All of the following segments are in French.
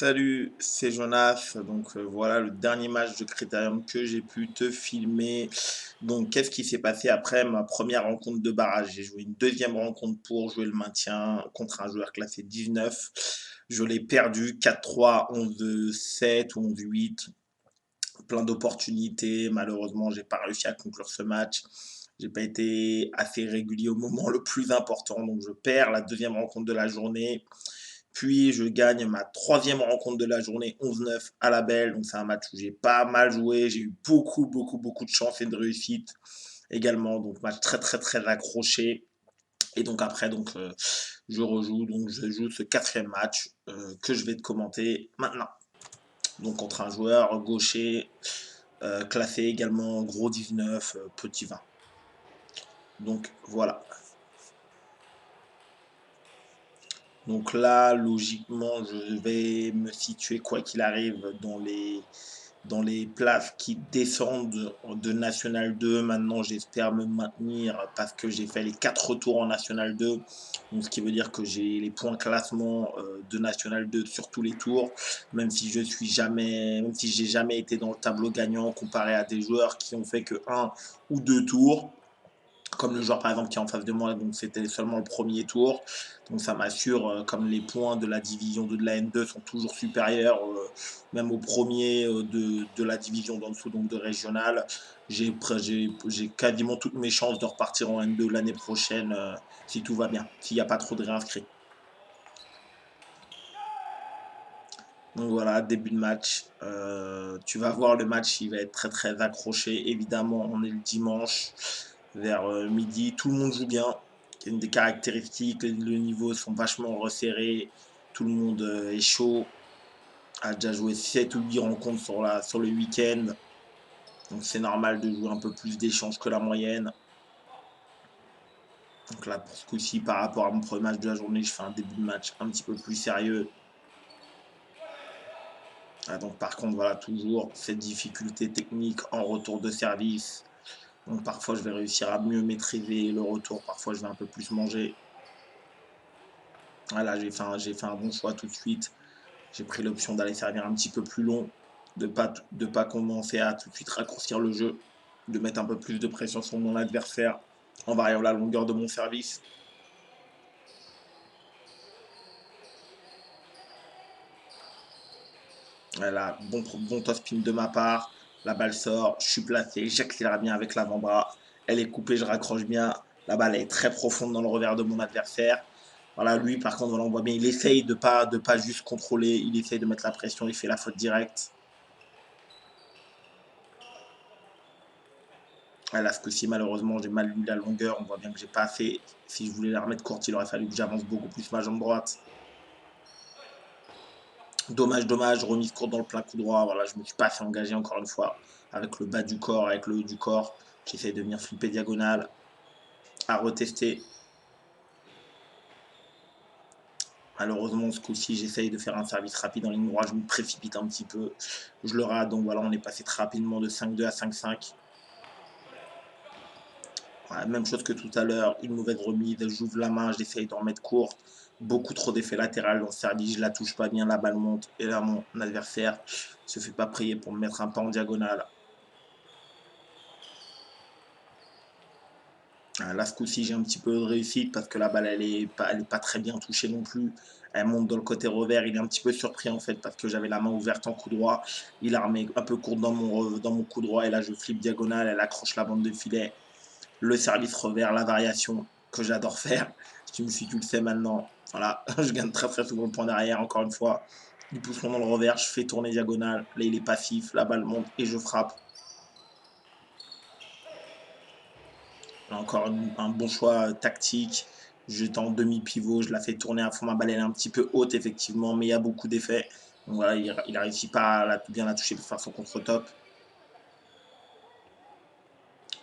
Salut, c'est Jonas. Donc voilà le dernier match de Critérium que j'ai pu te filmer. Donc qu'est-ce qui s'est passé après ma première rencontre de barrage? J'ai joué une deuxième rencontre pour jouer le maintien contre un joueur classé 19. Je l'ai perdu 4-3, 11-7 ou 11-8. Plein d'opportunités. Malheureusement, j'ai pas réussi à conclure ce match. J'ai pas été assez régulier au moment le plus important. Donc je perds la deuxième rencontre de la journée. Puis je gagne ma troisième rencontre de la journée 11-9 à la belle. Donc c'est un match où j'ai pas mal joué. J'ai eu beaucoup de chance et de réussite également. Donc match très accroché. Et donc après, je rejoue. Donc je joue ce quatrième match que je vais te commenter maintenant. Donc contre un joueur gaucher classé également gros 19, petit 20. Donc voilà. Donc là, logiquement, je vais me situer, quoi qu'il arrive, dans les places qui descendent de National 2. Maintenant, j'espère me maintenir parce que j'ai fait les 4 retours en National 2. Donc, ce qui veut dire que j'ai les points classement de National 2 sur tous les tours. Même si j'ai jamais été dans le tableau gagnant comparé à des joueurs qui ont fait que un ou deux tours comme le joueur par exemple qui est en face de moi, donc c'était seulement le premier tour. Donc ça m'assure, comme les points de la division 2 de la N2 sont toujours supérieurs, même au premier de la division d'en dessous, donc de régional, j'ai quasiment toutes mes chances de repartir en N2 l'année prochaine si tout va bien, s'il n'y a pas trop de réinscrits. Donc voilà, début de match. Tu vas voir le match, il va être très accroché. Évidemment, on est le dimanche vers midi. Tout le monde joue bien. Une des caractéristiques, le niveau sont vachement resserrés. Tout le monde est chaud. A déjà joué 7 ou 8 rencontres sur le week-end. Donc c'est normal de jouer un peu plus d'échanges que la moyenne. Donc là, pour ce coup-ci, par rapport à mon premier match de la journée, je fais un début de match un petit peu plus sérieux. Ah, donc par contre, voilà, toujours cette difficulté technique en retour de service. Donc parfois, je vais réussir à mieux maîtriser le retour, parfois, je vais un peu plus manger. Voilà, j'ai fait un bon choix tout de suite. J'ai pris l'option d'aller servir un petit peu plus long, de pas commencer à tout de suite raccourcir le jeu, de mettre un peu plus de pression sur mon adversaire en variant la longueur de mon service. Voilà, bon top spin de ma part. La balle sort, je suis placé, j'accélère bien avec l'avant-bras. Elle est coupée, je raccroche bien. La balle est très profonde dans le revers de mon adversaire. Voilà, lui, par contre, voilà, on voit bien, il essaye de pas juste contrôler, il essaye de mettre la pression, il fait la faute directe. Là, ce coup-ci, malheureusement, j'ai mal lu la longueur. On voit bien que j'ai pas fait. Si je voulais la remettre courte, il aurait fallu que j'avance beaucoup plus ma jambe droite. Dommage, remise courte dans le plein coup droit. Voilà, je me suis pas fait engager encore une fois avec le bas du corps, avec le haut du corps. J'essaie de venir flipper diagonale, à retester. Malheureusement, ce coup-ci, j'essaye de faire un service rapide en ligne droite. Je me précipite un petit peu. Je le rate. Donc voilà, on est passé très rapidement de 5-2 à 5-5. Voilà, même chose que tout à l'heure, une mauvaise remise, j'ouvre la main, j'essaye d'en mettre court. Beaucoup trop d'effets latéral dans le service, je la touche pas bien, la balle monte. Et là, mon adversaire se fait pas prier pour me mettre un pas en diagonale. Là, ce coup-ci, j'ai un petit peu de réussite parce que la balle, elle est pas très bien touchée non plus. Elle monte dans le côté revers. Il est un petit peu surpris en fait parce que j'avais la main ouverte en coup droit. Il a remis un peu courte dans mon coup droit et là, je flippe diagonale. Elle accroche la bande de filet. Le service revers, la variation que j'adore faire. Je me suis dit, tu le sais maintenant. Voilà, je gagne très souvent le point derrière, encore une fois. Il pousse mon dans le revers, je fais tourner diagonale. Là, il est passif, la balle monte et je frappe. Là, encore un bon choix tactique. J'étais en demi-pivot, je la fais tourner à fond. Ma balle, elle est un petit peu haute, effectivement, mais il y a beaucoup d'effets. Donc voilà, il a réussi pas à bien la toucher pour faire son contre-top.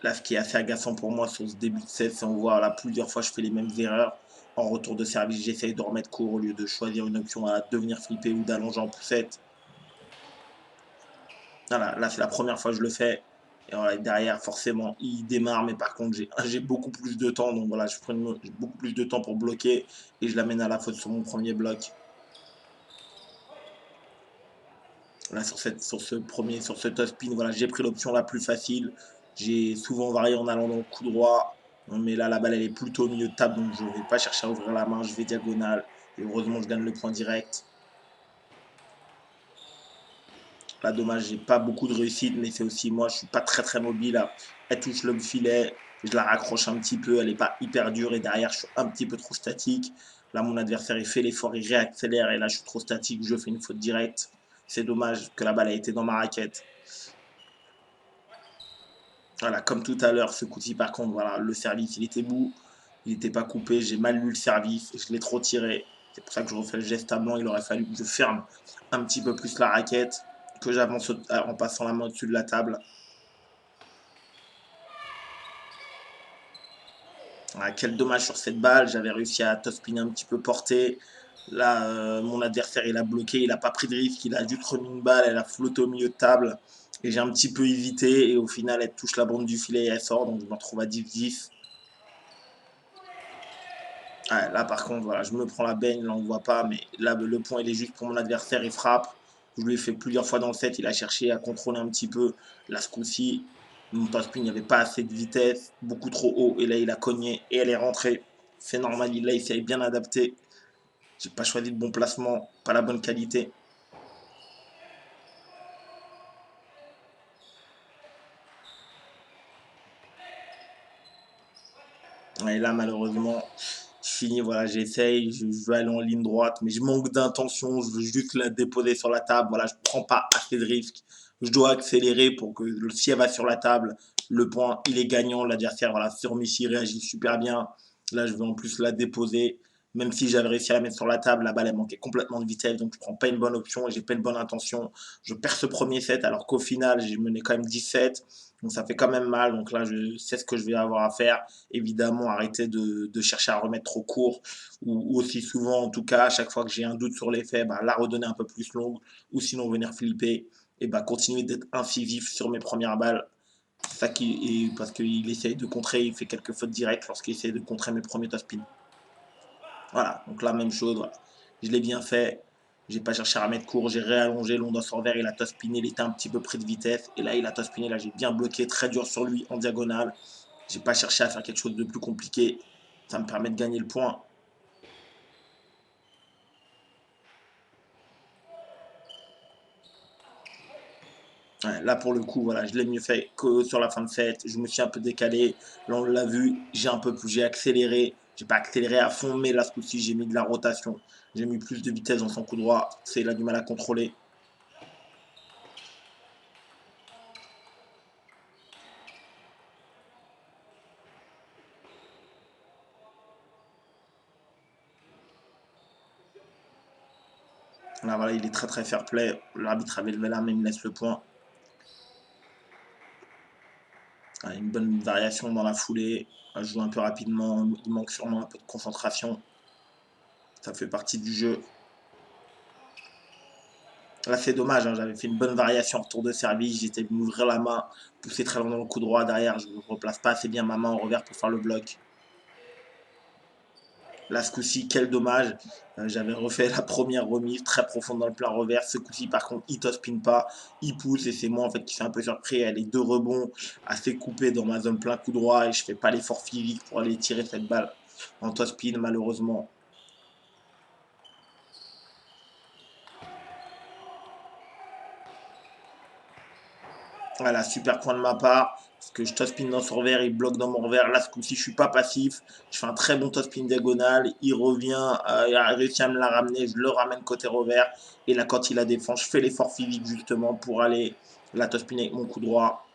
Là, ce qui est assez agaçant pour moi sur ce début de set, c'est on voit là plusieurs fois je fais les mêmes erreurs. En retour de service, j'essaye de remettre court au lieu de choisir une option à devenir flipper ou d'allonger en poussette. Voilà, là, c'est la première fois que je le fais. Et voilà, derrière, forcément, il démarre, mais par contre, j'ai beaucoup plus de temps. Donc voilà, j'ai beaucoup plus de temps pour bloquer et je l'amène à la faute sur mon premier bloc. Là, sur ce top spin, voilà, j'ai pris l'option la plus facile. J'ai souvent varié en allant dans le coup droit. Mais là, la balle, elle est plutôt au milieu de table, donc je ne vais pas chercher à ouvrir la main, je vais diagonale. Et heureusement, je gagne le point direct. Là, dommage, j'ai pas beaucoup de réussite, mais c'est aussi moi, je suis pas très très mobile. Là. Elle touche le filet, je la raccroche un petit peu, elle est pas hyper dure et derrière, je suis un petit peu trop statique. Là, mon adversaire, il fait l'effort, il réaccélère et là, je suis trop statique, je fais une faute directe. C'est dommage que la balle a été dans ma raquette. Voilà, comme tout à l'heure, ce coup-ci, par contre, voilà, le service, il était bout, il n'était pas coupé, j'ai mal lu le service, je l'ai trop tiré. C'est pour ça que je refais le geste à blanc, il aurait fallu que je ferme un petit peu plus la raquette, que j'avance en passant la main au-dessus de la table. Ah, quel dommage sur cette balle, j'avais réussi à top-spinner un petit peu porté. Là, mon adversaire, il a bloqué, il n'a pas pris de risque, il a juste remis une balle, elle a flotté au milieu de table. Et j'ai un petit peu hésité, et au final, elle touche la bande du filet et elle sort, donc je me retrouve à 10-10. Ouais, là, par contre, voilà, je me prends la baigne, là, on ne voit pas, mais là, le point, il est juste pour mon adversaire, il frappe. Je lui ai fait plusieurs fois dans le set, il a cherché à contrôler un petit peu. Là, ce coup-ci, mon top-spin, il n'y avait pas assez de vitesse, beaucoup trop haut, et là, il a cogné, et elle est rentrée. C'est normal, là, il s'est bien adapté. J'ai pas choisi le bon placement, pas la bonne qualité. Et là, malheureusement, je finis, voilà, j'essaye, je veux aller en ligne droite, mais je manque d'intention, je veux juste la déposer sur la table. Voilà, je prends pas assez de risques. Je dois accélérer pour que si elle va sur la table, le point, il est gagnant. L'adversaire, voilà, sur Messi réagit super bien. Là, je veux en plus la déposer. Même si j'avais réussi à la mettre sur la table, la balle, elle manquait complètement de vitesse, donc je prends pas une bonne option et j'ai pas une bonne intention. Je perds ce premier set, alors qu'au final, j'ai mené quand même 17. Donc ça fait quand même mal. Donc là, je sais ce que je vais avoir à faire. Évidemment, arrêter de chercher à remettre trop court ou aussi souvent, en tout cas, à chaque fois que j'ai un doute sur les faits, bah, la redonner un peu plus longue ou sinon venir flipper et bah, continuer d'être incisif sur mes premières balles. Ça qui, parce qu'il essaye de contrer, il fait quelques fautes directes lorsqu'il essaye de contrer mes premiers top spin. Voilà, donc la même chose, voilà. Je l'ai bien fait. J'ai pas cherché à mettre court, j'ai réallongé l'onde en vert, il a top spiné, il était un petit peu pris de vitesse. Et là, il a top spiné, là j'ai bien bloqué, très dur sur lui en diagonale. J'ai pas cherché à faire quelque chose de plus compliqué. Ça me permet de gagner le point. Ouais, là, pour le coup, voilà, je l'ai mieux fait que sur la fin de set. Je me suis un peu décalé. Là, on l'a vu, j'ai accéléré. J'ai pas accéléré à fond, mais là, ce coup-ci, j'ai mis de la rotation. J'ai mis plus de vitesse dans son coup droit. C'est il a du mal à contrôler. Là, voilà, il est très très fair play. L'arbitre avait levé la main, il me laisse le point. Ah, une bonne variation dans la foulée. Je joue un peu rapidement. Il manque sûrement un peu de concentration. Ça fait partie du jeu. Là, c'est dommage, hein, j'avais fait une bonne variation en retour de service, j'étais venu ouvrir la main, pousser très loin dans le coup droit derrière, je ne replace pas assez bien ma main en revers pour faire le bloc. Là, ce coup-ci, quel dommage, j'avais refait la première remise très profonde dans le plat revers, ce coup-ci, par contre, il ne spin pas, il pousse et c'est moi en fait qui suis un peu surpris, elle est deux rebonds assez coupés dans ma zone plein coup droit et je fais pas l'effort physique pour aller tirer cette balle en top spin malheureusement. Voilà, super point de ma part. Parce que je top-spin dans son revers, il bloque dans mon revers. Là, ce coup-ci, je suis pas passif. Je fais un très bon top-spin diagonal. Il revient, il a réussi à me la ramener. Je le ramène côté revers. Et là, quand il la défend, je fais l'effort physique justement pour aller la top-spin avec mon coup droit.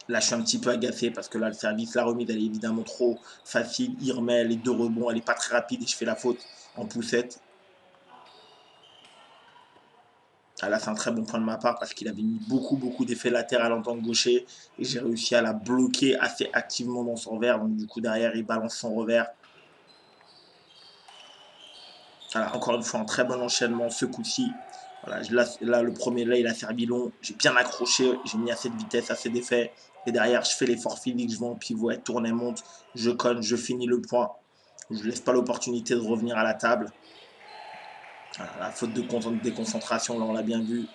Là, je suis un petit peu agacé parce que là, le service, la remise, elle est évidemment trop facile. Il remet les deux rebonds. Elle est pas très rapide et je fais la faute en poussette. Ah, là, c'est un très bon point de ma part parce qu'il avait mis beaucoup d'effets latérales en tant que gaucher et j'ai réussi à la bloquer assez activement dans son revers. Donc, du coup, derrière, il balance son revers. Voilà, encore une fois, un très bon enchaînement ce coup-ci. Voilà, là, le premier, là, il a servi long. J'ai bien accroché, j'ai mis assez de vitesse, assez d'effet. Et derrière, je fais l'effort physique, je vais en pivot, elle tourne, elle monte, je conne, je finis le point. Je ne laisse pas l'opportunité de revenir à la table. Voilà, la faute de déconcentration, là, on l'a bien vu.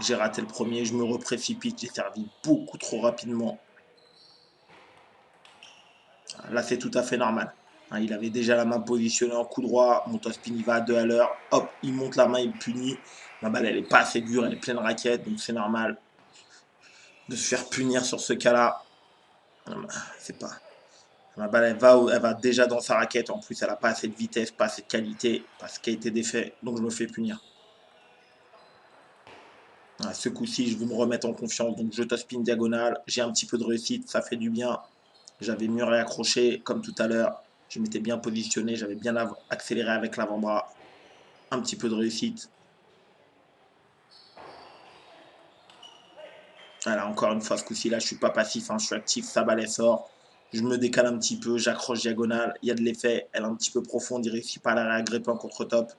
J'ai raté le premier, je me reprécipite, j'ai servi beaucoup trop rapidement. Là, c'est tout à fait normal. Hein, il avait déjà la main positionnée en coup droit. Mon top-spin, il va à 2 à l'heure. Hop, il monte la main, il punit. Ma balle, elle est pas assez dure, elle est pleine de raquettes, donc c'est normal de se faire punir sur ce cas-là. C'est pas. Ma balle, elle va déjà dans sa raquette. En plus, elle n'a pas assez de vitesse, pas assez de qualité, pas assez de qualité d'effet, donc je me fais punir. Ce coup-ci, je veux me remettre en confiance, donc je top-spin diagonale. J'ai un petit peu de réussite, ça fait du bien. J'avais mieux réaccroché, comme tout à l'heure. Je m'étais bien positionné, j'avais bien accéléré avec l'avant-bras. Un petit peu de réussite. Voilà, encore une fois, ce coup-ci, là, je suis pas passif, hein, je suis actif, sa balle, elle sort. Je me décale un petit peu, j'accroche diagonale. Il y a de l'effet, elle est un petit peu profonde, il réussit pas à la réagripper en contre-top.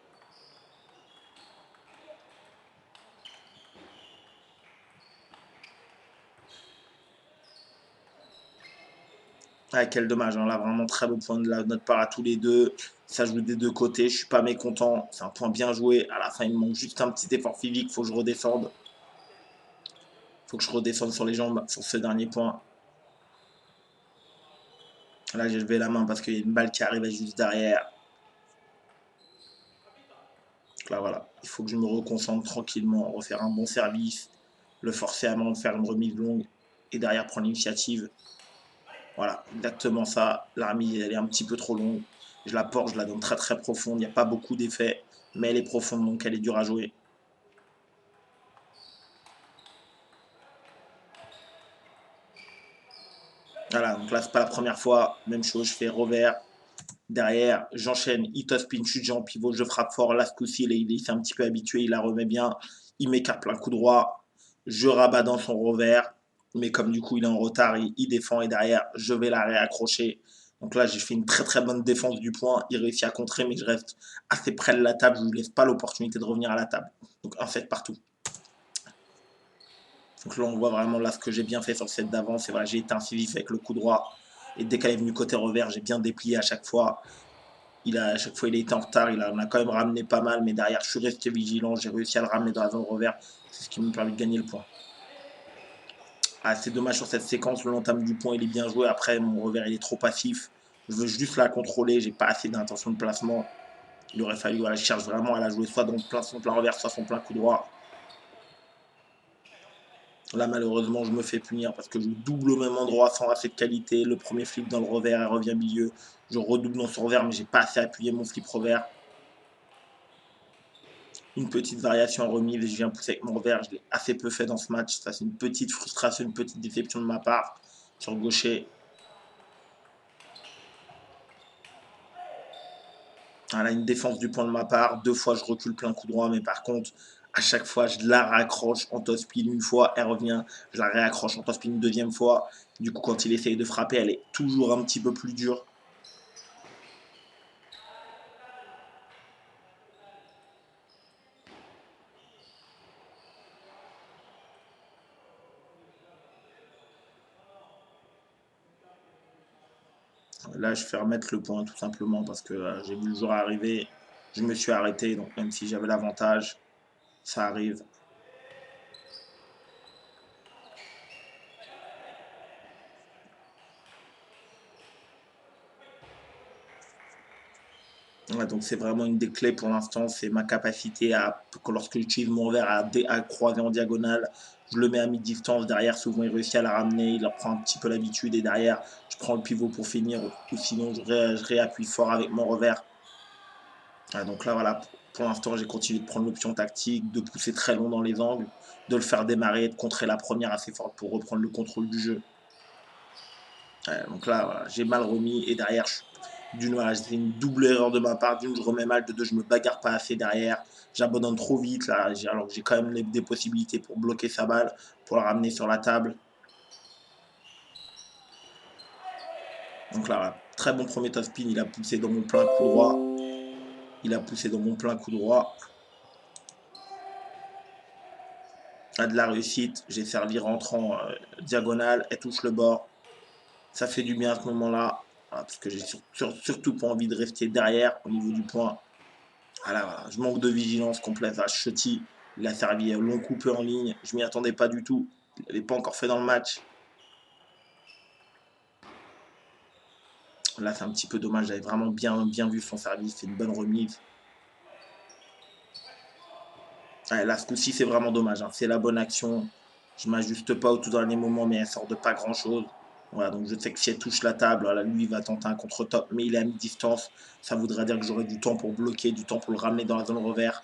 Ah, quel dommage, hein, là, vraiment très beau point de notre part à tous les deux. Ça joue des deux côtés, je suis pas mécontent. C'est un point bien joué. À la fin, il me manque juste un petit effort physique, faut que je redescende. Faut que je redescende sur les jambes sur ce dernier point. Là, j'ai levé la main parce qu'il y a une balle qui arrivait juste derrière. Donc là, voilà, il faut que je me reconcentre tranquillement, refaire un bon service, le forcer à de faire une remise longue et derrière prendre l'initiative. Voilà, exactement ça. La remise, elle est un petit peu trop longue. Je la porte, je la donne très très profonde. Il n'y a pas beaucoup d'effet, mais elle est profonde, donc elle est dure à jouer. Voilà, donc là, c'est pas la première fois. Même chose, je fais revers. Derrière, j'enchaîne, il top spin, chute en pivot, je frappe fort. Là, ce coup-ci, il s'est un petit peu habitué, il la remet bien. Il m'écarte plein coup droit. Je rabats dans son revers. Mais comme du coup, il est en retard, il défend. Et derrière, je vais la réaccrocher. Donc là, j'ai fait une très très bonne défense du point. Il réussit à contrer, mais je reste assez près de la table. Je ne lui laisse pas l'opportunité de revenir à la table. Donc un set partout. Donc là, on voit vraiment là ce que j'ai bien fait sur le set d'avant. C'est voilà, j'ai été incisif avec le coup droit. Et dès qu'elle est venue côté revers, j'ai bien déplié à chaque fois. À chaque fois, il était en retard. On a quand même ramené pas mal, mais derrière, je suis resté vigilant. J'ai réussi à le ramener dans la zone revers. C'est ce qui me permet de gagner le point. Ah, c'est dommage sur cette séquence. Le l'entame du point, il est bien joué. Après, mon revers, il est trop passif. Je veux juste la contrôler. J'ai pas assez d'intention de placement. Il aurait fallu, voilà, je cherche vraiment à la jouer soit dans son plein revers, soit son plein coup droit. Là, malheureusement, je me fais punir parce que je double au même endroit sans assez de qualité. Le premier flip dans le revers, elle revient milieu. Je redouble dans son revers, mais j'ai pas assez appuyé mon flip revers. Une petite variation en remise et je viens pousser avec mon revers. Je l'ai assez peu fait dans ce match. Ça, c'est une petite frustration, une petite déception de ma part sur le gaucher. Voilà, une défense du point de ma part. 2 fois, je recule plein coup droit, mais par contre, à chaque fois, je la raccroche en top spin une fois, elle revient. Je la réaccroche en top spin une deuxième fois. Du coup, quand il essaye de frapper, elle est toujours un petit peu plus dure. Là, je fais remettre le point tout simplement parce que j'ai vu le jour arriver. Je me suis arrêté, donc même si j'avais l'avantage, ça arrive. Ouais, donc c'est vraiment une des clés pour l'instant, c'est ma capacité à, lorsque j'utilise mon revers à croiser en diagonale, je le mets à mi-distance, derrière souvent il réussit à la ramener, il reprend un petit peu l'habitude et derrière je prends le pivot pour finir ou sinon je réappuie fort avec mon revers. Ah, donc là voilà, pour l'instant j'ai continué de prendre l'option tactique, de pousser très long dans les angles, de le faire démarrer, de contrer la première assez forte pour reprendre le contrôle du jeu. Donc là, voilà, j'ai mal remis et derrière, d'une, voilà, c'est une double erreur de ma part. D'une, je remets mal, de deux, je me bagarre pas assez derrière. J'abandonne trop vite là, alors que j'ai quand même des possibilités pour bloquer sa balle, pour la ramener sur la table. Donc là, voilà, très bon premier top spin, il a poussé dans mon plein coup droit. Il a poussé dans mon plein coup droit. A de la réussite, j'ai servi rentrant diagonale, elle touche le bord. Ça fait du bien à ce moment-là, voilà, parce que j'ai surtout pas envie de rester derrière au niveau du point. Voilà, voilà. Je manque de vigilance complète à Chuty. Il a servi long coupé en ligne. Je m'y attendais pas du tout. Il l'avait pas encore fait dans le match. Là, c'est un petit peu dommage. J'avais vraiment bien vu son service. C'est une bonne remise. Ouais, là, ce coup-ci, c'est vraiment dommage, hein. C'est la bonne action. Je m'ajuste pas au tout dernier moment, mais elle sort de pas grand-chose. Voilà, donc je sais que si elle touche la table, voilà, lui, il va tenter un contre-top, mais il est à mi-distance. Ça voudrait dire que j'aurai du temps pour bloquer, du temps pour le ramener dans la zone revers.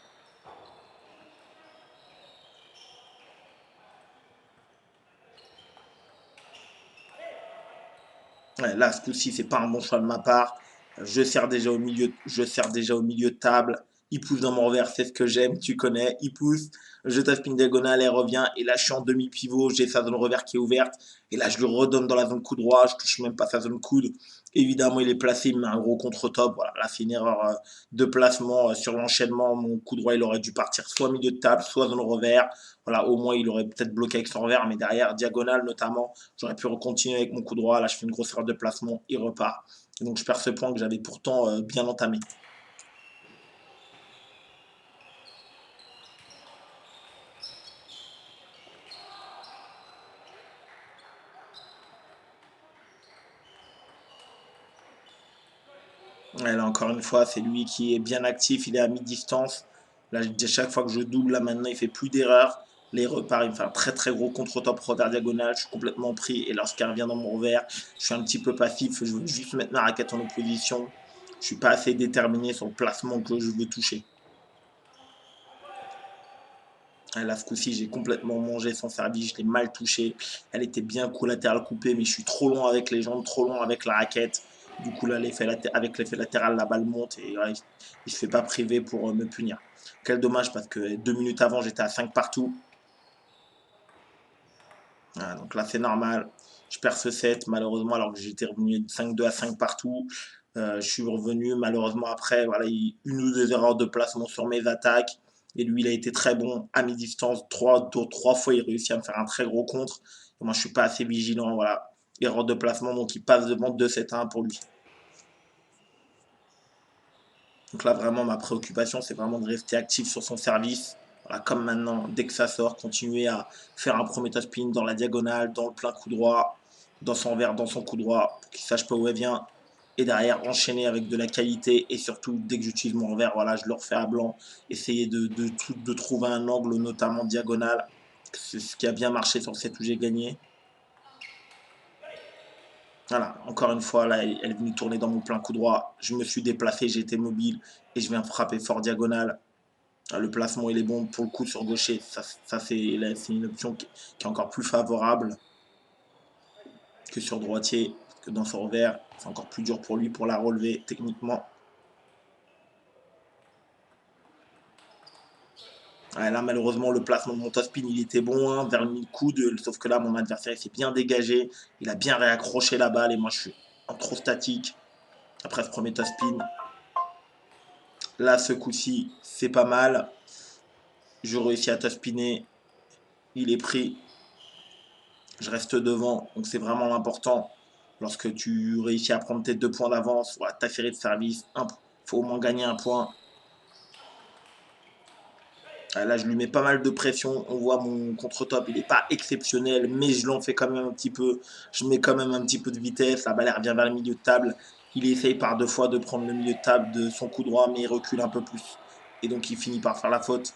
Ouais, là, ce coup-ci, c'est pas un bon choix de ma part. Je sers déjà au milieu de table. Il pousse dans mon revers, c'est ce que j'aime, tu connais. Il pousse, je tape une diagonale, elle revient. Et là, je suis en demi-pivot, j'ai sa zone revers qui est ouverte. Et là, je lui redonne dans la zone coup droit, je touche même pas sa zone coude. Évidemment, il est placé, il met un gros contre-top. Voilà, là, c'est une erreur de placement sur l'enchaînement. Mon coup droit, il aurait dû partir soit milieu de table, soit zone revers. Voilà, au moins, il aurait peut-être bloqué avec son revers, mais derrière, diagonale notamment, j'aurais pu continuer avec mon coup droit. Là, je fais une grosse erreur de placement, il repart. Et donc, je perds ce point que j'avais pourtant bien entamé. Et là, encore une fois, c'est lui qui est bien actif, il est à mi-distance. Là, chaque fois que je double, là maintenant, il fait plus d'erreurs. Là, il repart, il me fait un très gros contre-top revers diagonal. Je suis complètement pris. Et lorsqu'il revient dans mon revers, je suis un petit peu passif. Je veux juste mettre ma raquette en opposition. Je suis pas assez déterminé sur le placement que je veux toucher. Là, ce coup-ci, j'ai complètement mangé son service, je l'ai mal touché. Elle était bien collatérale coupée, mais je suis trop long avec les jambes, trop long avec la raquette. Du coup, là, avec l'effet latéral, la balle monte et ouais, il ne se fait pas priver pour me punir. Quel dommage parce que 2 minutes avant, j'étais à 5 partout. Voilà, donc là, c'est normal. Je perds ce set, malheureusement, alors que j'étais revenu de 5-2 à 5 partout. Je suis revenu, malheureusement, après, voilà, une ou deux erreurs de placement sur mes attaques. Et lui, il a été très bon à mi-distance. Trois fois, il réussit à me faire un très gros contre. Et moi, je suis pas assez vigilant. Voilà, erreur de placement, donc il passe devant 2-7-1 pour lui. Donc là, vraiment, ma préoccupation, c'est vraiment de rester actif sur son service. Voilà, comme maintenant, dès que ça sort, continuer à faire un premier top spin dans la diagonale, dans le plein coup droit, dans son verre, dans son coup droit, pour qu'il sache pas où elle vient. Et derrière, enchaîner avec de la qualité. Et surtout, dès que j'utilise mon revers, voilà, je le refais à blanc. Essayer de trouver un angle, notamment diagonal. C'est ce qui a bien marché sur le set où j'ai gagné. Voilà, encore une fois, là, elle est venue tourner dans mon plein coup droit. Je me suis déplacé, j'ai été mobile et je viens frapper fort diagonale. Ah, le placement, il est bon pour le coup sur gaucher. Ça c'est une option qui est encore plus favorable que sur droitier. Parce que dans son revers, c'est encore plus dur pour lui pour la relever techniquement. Ouais, là, malheureusement, le placement de mon top-spin, il était bon, hein, vers le mid-coude. Sauf que là, mon adversaire, s'est bien dégagé. Il a bien réaccroché la balle et moi, je suis en trop statique. Après ce premier top-spin, là, ce coup-ci, c'est pas mal. Je réussis à top-spinner. Il est pris. Je reste devant, donc c'est vraiment l'important. Lorsque tu réussis à prendre tes 2 points d'avance, voilà, ta série de service, il faut au moins gagner un point. Là, je lui mets pas mal de pression. On voit mon contre-top, il n'est pas exceptionnel, mais je l'en fais quand même un petit peu. Je mets quand même un petit peu de vitesse. La balle revient vers le milieu de table. Il essaye par 2 fois de prendre le milieu de table de son coup droit, mais il recule un peu plus. Et donc, il finit par faire la faute.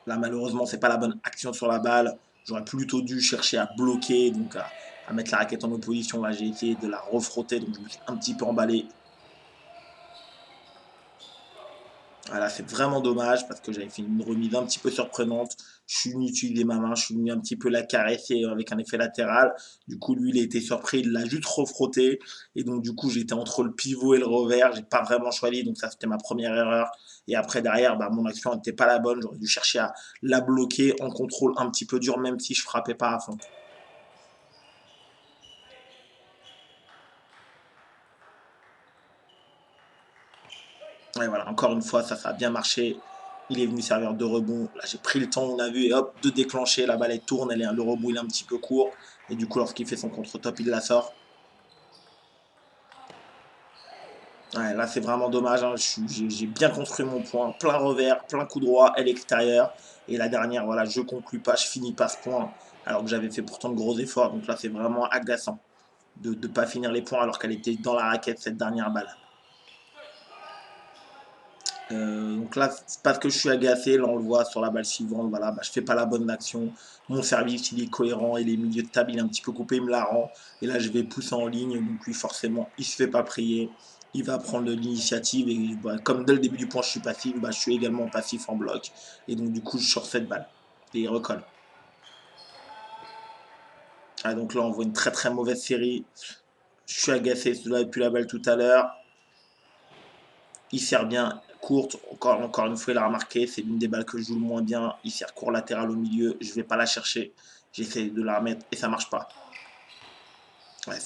Là, malheureusement, c'est pas la bonne action sur la balle. J'aurais plutôt dû chercher à bloquer, donc à mettre la raquette en opposition. Là, j'ai essayé de la refrotter, donc je me suis un petit peu emballé. Voilà, c'est vraiment dommage parce que j'avais fait une remise un petit peu surprenante. Je suis venu utiliser ma main, je suis venu un petit peu la caresser avec un effet latéral. Du coup, lui, il a été surpris, il l'a juste refrotté. Et donc, du coup, j'étais entre le pivot et le revers. J'ai pas vraiment choisi, donc ça, c'était ma première erreur. Et après, derrière, bah, mon action n'était pas la bonne. J'aurais dû chercher à la bloquer en contrôle un petit peu dur, même si je frappais pas à fond. Et voilà, encore une fois, ça a bien marché. Il est venu servir de rebond. Là, j'ai pris le temps, on a vu, et hop, de déclencher. La balle, elle tourne, le rebond, il est un petit peu court. Et du coup, lorsqu'il fait son contre-top, il la sort. Ouais, là, c'est vraiment dommage, hein. J'ai bien construit mon point, plein revers, plein coup droit et l'extérieur. Et la dernière, voilà, je conclus pas, je finis pas ce point, alors que j'avais fait pourtant de gros efforts. Donc là, c'est vraiment agaçant de ne pas finir les points alors qu'elle était dans la raquette, cette dernière balle. Donc là, c'est parce que je suis agacé, là on le voit sur la balle suivante, voilà, bah, je fais pas la bonne action. Mon service, il est cohérent et les milieux de table, il est un petit peu coupé, il me la rend. Et là, je vais pousser en ligne, donc lui, forcément, il se fait pas prier. Il va prendre de l'initiative et bah, comme dès le début du point, je suis passif, bah, je suis également passif en bloc. Et donc, du coup, je sors cette balle et il recolle. Ah, donc là, on voit une très très mauvaise série. Je suis agacé, celui-là depuis la balle tout à l'heure. Il sert bien courte, encore une fois, il a remarqué, c'est l'une des balles que je joue le moins bien. Il sert court latéral au milieu, je ne vais pas la chercher. J'essaie de la remettre et ça marche pas. Ouais.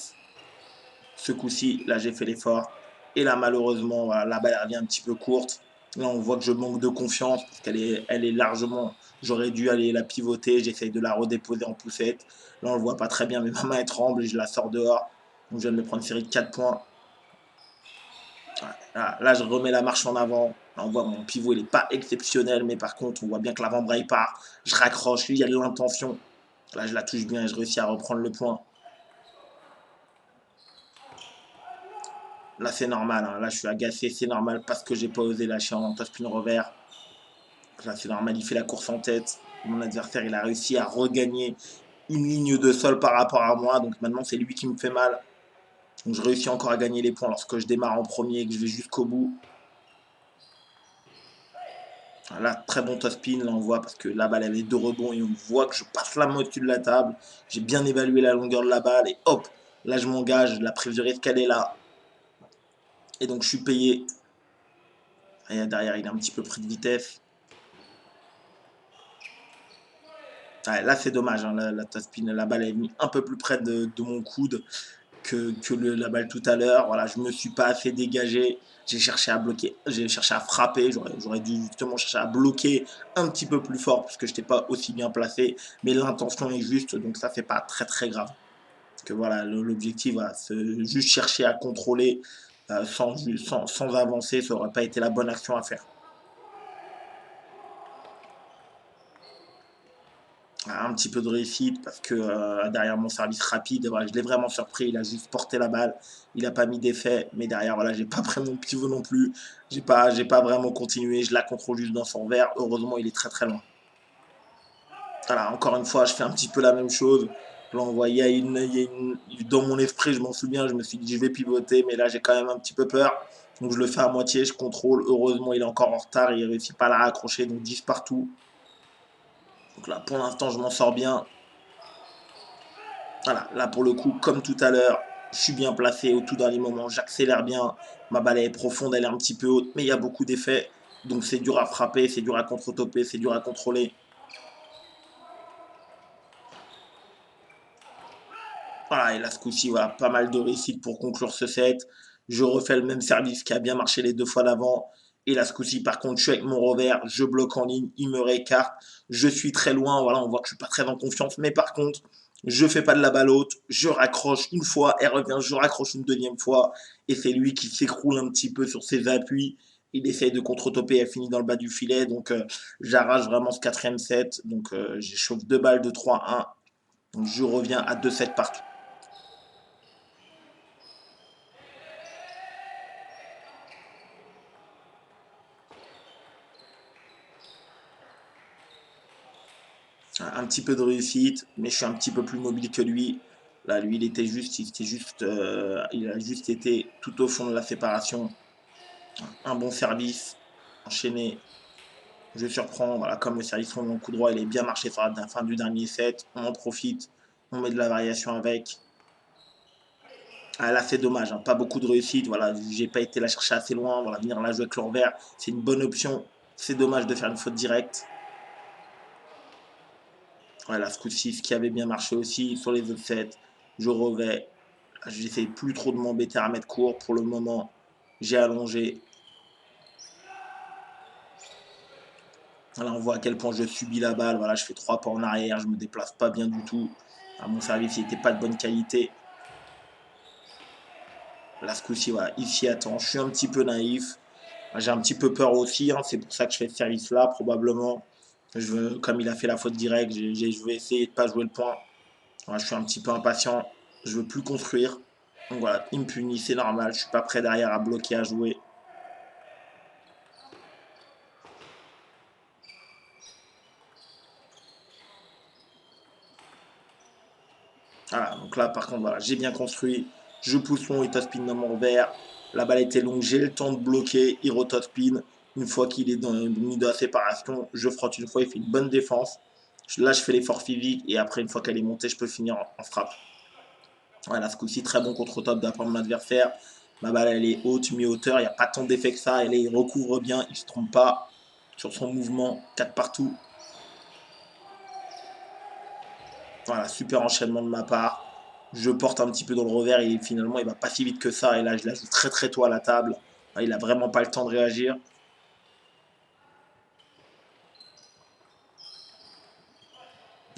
Ce coup-ci, là, j'ai fait l'effort. Et là, malheureusement, voilà, la balle revient un petit peu courte. Là, on voit que je manque de confiance parce elle est largement. J'aurais dû aller la pivoter. J'essaye de la redéposer en poussette. Là, on le voit pas très bien, mais ma main tremble et je la sors dehors. Donc, je viens de me prendre une série de 4 points. Là, je remets la marche en avant. Là, on voit mon pivot, il n'est pas exceptionnel, mais par contre, on voit bien que l'avant-bras part. Je raccroche, lui, il y a de l'intention. Là, je la touche bien et je réussis à reprendre le point. Là, c'est normal, hein. Là, je suis agacé, c'est normal parce que j'ai pas osé lâcher en top-spin revers. Là, c'est normal, il fait la course en tête. Mon adversaire, il a réussi à regagner une ligne de sol par rapport à moi. Donc maintenant, c'est lui qui me fait mal. Donc je réussis encore à gagner les points lorsque je démarre en premier et que je vais jusqu'au bout. Là, très bon top spin, là on voit parce que la balle avait deux rebonds et on voit que je passe la main au-dessus de la table. J'ai bien évalué la longueur de la balle et hop, là je m'engage, la prise de risque elle est là. Et donc je suis payé. Et derrière il est un petit peu pris de vitesse. Ouais, là c'est dommage, hein, la top spin, la balle est mise un peu plus près de mon coude que la balle tout à l'heure. Voilà, je me suis pas assez dégagé. J'ai cherché à bloquer, j'ai cherché à frapper. J'aurais dû justement chercher à bloquer un petit peu plus fort parce que je n'étais pas aussi bien placé. Mais l'intention est juste, donc ça c'est pas très très grave. Parce que voilà, l'objectif, voilà, c'est juste chercher à contrôler sans avancer, ça n'aurait pas été la bonne action à faire. Un petit peu de réussite parce que derrière mon service rapide, voilà, je l'ai vraiment surpris. Il a juste porté la balle, il n'a pas mis d'effet, mais derrière, voilà, j'ai pas pris mon pivot non plus. J'ai pas vraiment continué. Je la contrôle juste dans son verre. Heureusement, il est très très loin. Voilà, encore une fois, je fais un petit peu la même chose. Là, on voit, dans mon esprit, je m'en souviens, je me suis dit, je vais pivoter, mais là, j'ai quand même un petit peu peur. Donc, je le fais à moitié, je contrôle. Heureusement, il est encore en retard, il ne réussit pas à la raccrocher, donc 10 partout. Donc là, pour l'instant, je m'en sors bien. Voilà, là pour le coup, comme tout à l'heure, je suis bien placé au tout dernier moment, j'accélère bien, ma balle est profonde, elle est un petit peu haute, mais il y a beaucoup d'effets, donc c'est dur à frapper, c'est dur à contre-topper, c'est dur à contrôler. Voilà, et là ce coup-ci, voilà, pas mal de réussite pour conclure ce set. Je refais le même service qui a bien marché les deux fois d'avant. Et là, ce coup-ci, par contre, je suis avec mon revers, je bloque en ligne, il me réécarte. Je suis très loin, voilà, on voit que je suis pas très en confiance. Mais par contre, je fais pas de la balle haute, je raccroche une fois, elle revient, je raccroche une deuxième fois. Et c'est lui qui s'écroule un petit peu sur ses appuis. Il essaye de contre-topper, elle finit dans le bas du filet. Donc, j'arrache vraiment ce quatrième set. Donc, j'échauffe deux balles de 3-1. Donc, je reviens à 2-7 partout. Un petit peu de réussite, mais je suis un petit peu plus mobile que lui. Là, lui, il a juste été tout au fond de la séparation. Un bon service, enchaîné. Je surprends, voilà, comme le service sur mon coup droit, il est bien marché sur la fin du dernier set. On en profite, on met de la variation avec. Ah, là, c'est dommage, hein, pas beaucoup de réussite. Voilà, j'ai pas été la chercher assez loin. Voilà, venir la jouer avec l'envers, c'est une bonne option. C'est dommage de faire une faute directe. Voilà, ce coup-ci, ce qui avait bien marché aussi sur les autres sets, je revais. J'essaie plus trop de m'embêter à mettre court. Pour le moment, j'ai allongé. Là, on voit à quel point je subis la balle. Voilà, je fais 3 pas en arrière, je me déplace pas bien du tout. À mon service, il n'était pas de bonne qualité. Là, ce coup-ci, voilà, ici, attends, je suis un petit peu naïf. J'ai un petit peu peur aussi, hein, c'est pour ça que je fais ce service-là, probablement. Comme il a fait la faute directe, je vais essayer de ne pas jouer le point. Voilà, je suis un petit peu impatient, je veux plus construire. Donc voilà, il me punit, c'est normal, je suis pas prêt derrière à bloquer, à jouer. Voilà, donc là, par contre, voilà, j'ai bien construit. Je pousse long, il spin dans mon revers. La balle était longue, j'ai le temps de bloquer. Il spin. Une fois qu'il est dans le nid de la séparation, je frotte une fois, il fait une bonne défense. Là, je fais l'effort physique et après, une fois qu'elle est montée, je peux finir en frappe. Voilà, ce coup-ci, très bon contre-top de la part de mon adversaire. Ma balle, elle est haute, mi-hauteur. Il n'y a pas tant d'effet que ça. Il recouvre bien, il ne se trompe pas sur son mouvement. 4 partout. Voilà, super enchaînement de ma part. Je porte un petit peu dans le revers et finalement il va pas si vite que ça. Et là je la joue très très tôt à la table. Il a vraiment pas le temps de réagir.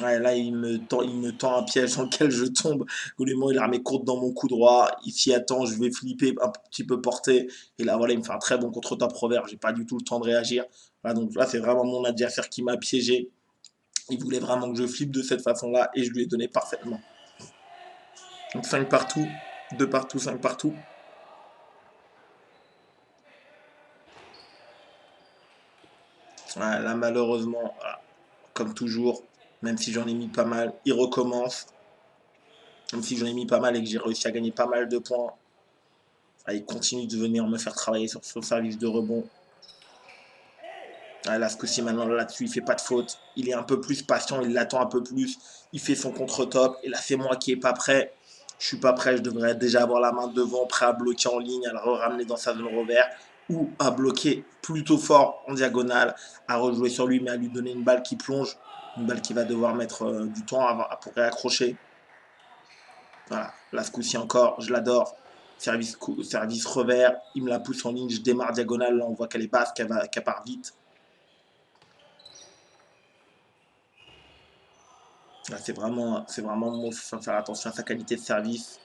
Ouais, là il me tend un piège dans lequel je tombe. Au moment il la remet courte dans mon coup droit. Il s'y attend, je vais flipper, un petit peu porter. Et là voilà, il me fait un très bon contre-top revers. J'ai pas du tout le temps de réagir. Voilà, donc là c'est vraiment mon adversaire qui m'a piégé. Il voulait vraiment que je flippe de cette façon-là et je lui ai donné parfaitement. Donc 5 partout, 2 partout, 5 partout. Ouais, là, malheureusement, voilà, comme toujours, même si j'en ai mis pas mal, il recommence. Même si j'en ai mis pas mal et que j'ai réussi à gagner pas mal de points, il continue de venir me faire travailler sur son service de rebond. Là, ce coup-ci, maintenant, là-dessus, il fait pas de faute. Il est un peu plus patient, il l'attend un peu plus. Il fait son contre-top. Et là, c'est moi qui est pas prêt. Je suis pas prêt, je devrais déjà avoir la main devant, prêt à bloquer en ligne, à le ramener dans sa zone revers, ou à bloquer plutôt fort en diagonale, à rejouer sur lui, mais à lui donner une balle qui plonge, une balle qui va devoir mettre du temps pour réaccrocher. Voilà, là, ce coup-ci encore, je l'adore. Service revers, il me la pousse en ligne, je démarre diagonale, là on voit qu'elle est basse, qu'elle part vite. Là, c'est vraiment, faut faire attention à sa qualité de service.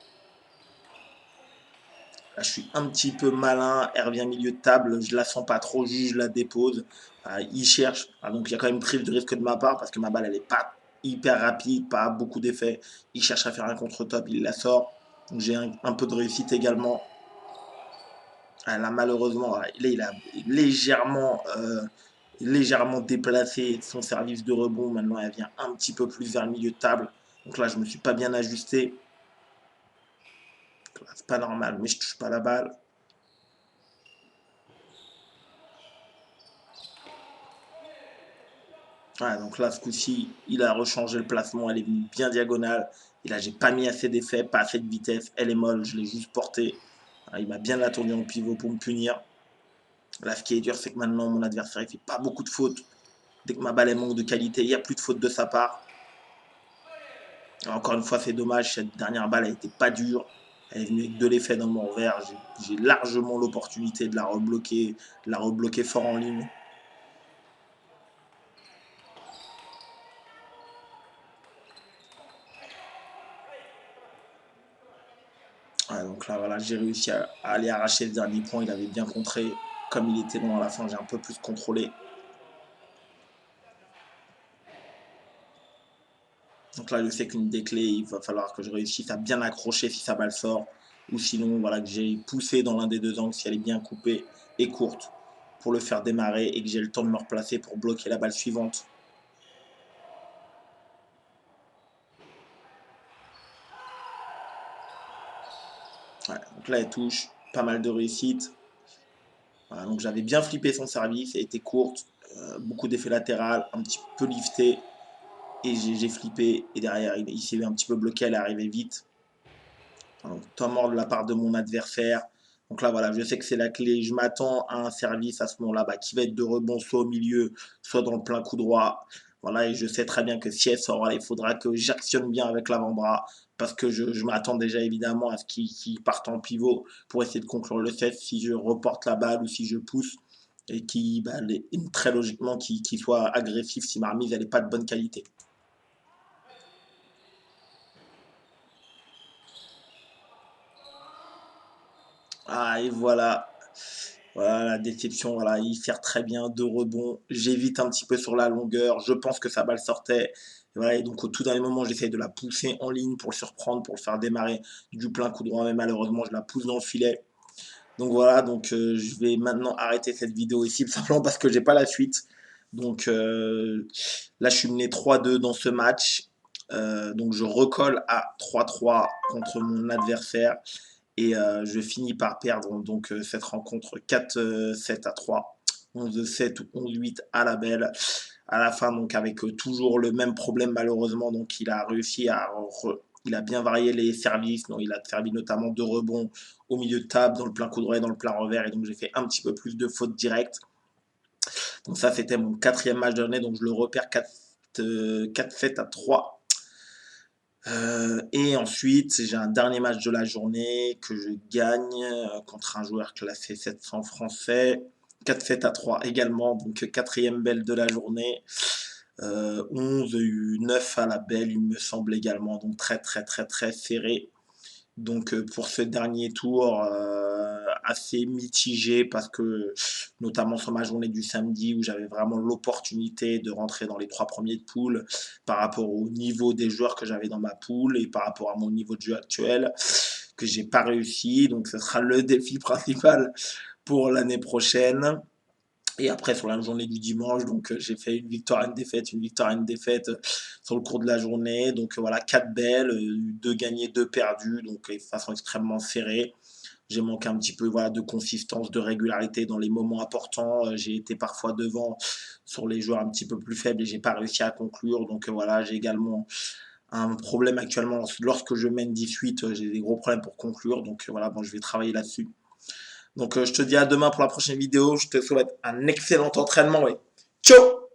Là, je suis un petit peu malin, elle revient milieu de table, je la sens pas trop, juste je la dépose. Il cherche, donc il y a quand même une prise de risque de ma part parce que ma balle elle est pas hyper rapide, pas beaucoup d'effet. Il cherche à faire un contre-top, il la sort. Donc j'ai un peu de réussite également. Là, malheureusement, là, il a légèrement déplacé son service de rebond. Maintenant, elle vient un petit peu plus vers le milieu de table. Donc là, je me suis pas bien ajusté. C'est pas normal, mais je touche pas la balle. Ouais, donc là, ce coup-ci, il a rechangé le placement. Elle est venue bien diagonale. Et là, j'ai pas mis assez d'effet, pas assez de vitesse. Elle est molle, je l'ai juste portée. Il m'a bien attendu en pivot pour me punir. Là, ce qui est dur, c'est que maintenant, mon adversaire, il fait pas beaucoup de fautes. Dès que ma balle elle manque de qualité, il n'y a plus de fautes de sa part. Encore une fois, c'est dommage, cette dernière balle, elle n'était pas dure. Elle est venue avec de l'effet dans mon revers. J'ai largement l'opportunité de la rebloquer fort en ligne. Ouais, donc là, voilà, j'ai réussi à aller arracher le dernier point. Il avait bien contré. Comme il était long à la fin, j'ai un peu plus contrôlé. Donc là, je sais qu'une des clés, il va falloir que je réussisse à bien accrocher si sa balle sort. Ou sinon, voilà, que j'ai poussé dans l'un des deux angles si elle est bien coupée et courte pour le faire démarrer et que j'ai le temps de me replacer pour bloquer la balle suivante. Ouais, donc là, elle touche. Pas mal de réussite. Voilà, donc j'avais bien flippé son service. Elle était courte. Beaucoup d'effets latéral. Un petit peu lifté. Et j'ai flippé. Et derrière, il s'est un petit peu bloqué. Elle est arrivée vite. Donc, temps mort de la part de mon adversaire. Donc là, voilà, je sais que c'est la clé. Je m'attends à un service à ce moment-là qui va être de rebond soit au milieu, soit dans le plein coup droit. Voilà, et je sais très bien que si elle sort, il faudra que j'actionne bien avec l'avant-bras parce que je m'attends déjà évidemment à ce qu'il parte en pivot pour essayer de conclure le set si je reporte la balle ou si je pousse et qui, très logiquement, qui soit agressif si ma remise elle n'est pas de bonne qualité. Ah et voilà. Voilà la déception, voilà, il sert très bien, 2 rebonds. J'évite un petit peu sur la longueur, je pense que sa balle sortait. Et voilà et donc au tout dernier moment, j'essaye de la pousser en ligne pour le surprendre, pour le faire démarrer du plein coup droit, mais malheureusement, je la pousse dans le filet. Donc voilà, donc je vais maintenant arrêter cette vidéo ici, tout simplement parce que j'ai pas la suite. Donc là, je suis mené 3-2 dans ce match. Donc je recolle à 3-3 contre mon adversaire et je finis par perdre donc cette rencontre 4-7-3, 11-7 ou 11-8 à la belle. À la fin, donc avec toujours le même problème malheureusement, donc il a réussi à il a bien varié les services, donc il a servi notamment de rebonds au milieu de table, dans le plein coup droit et dans le plein revers, et donc j'ai fait un petit peu plus de fautes directes. Donc ça, c'était mon quatrième match de l'année, donc je le repère 4-7-3. Et ensuite, j'ai un dernier match de la journée que je gagne contre un joueur classé 700 français. 4-7-3 également, donc quatrième belle de la journée. 11-9 à la belle, il me semble également, donc très très très très serré. Donc pour ce dernier tour, assez mitigé parce que notamment sur ma journée du samedi où j'avais vraiment l'opportunité de rentrer dans les 3 premiers de poule par rapport au niveau des joueurs que j'avais dans ma poule et par rapport à mon niveau de jeu actuel que j'ai pas réussi. Donc ce sera le défi principal pour l'année prochaine. Et après, sur la journée du dimanche, donc j'ai fait une victoire, une défaite sur le cours de la journée. Donc voilà, 4 belles, 2 gagnés, 2 perdus, donc de façon extrêmement serrée. J'ai manqué un petit peu voilà, de consistance, de régularité dans les moments importants. J'ai été parfois devant sur les joueurs un petit peu plus faibles et j'ai pas réussi à conclure. Donc voilà, j'ai également un problème actuellement. Lorsque je mène 18, j'ai des gros problèmes pour conclure. Donc voilà, bon, je vais travailler là-dessus. Donc je te dis à demain pour la prochaine vidéo. Je te souhaite un excellent entraînement. Ouais. Ciao.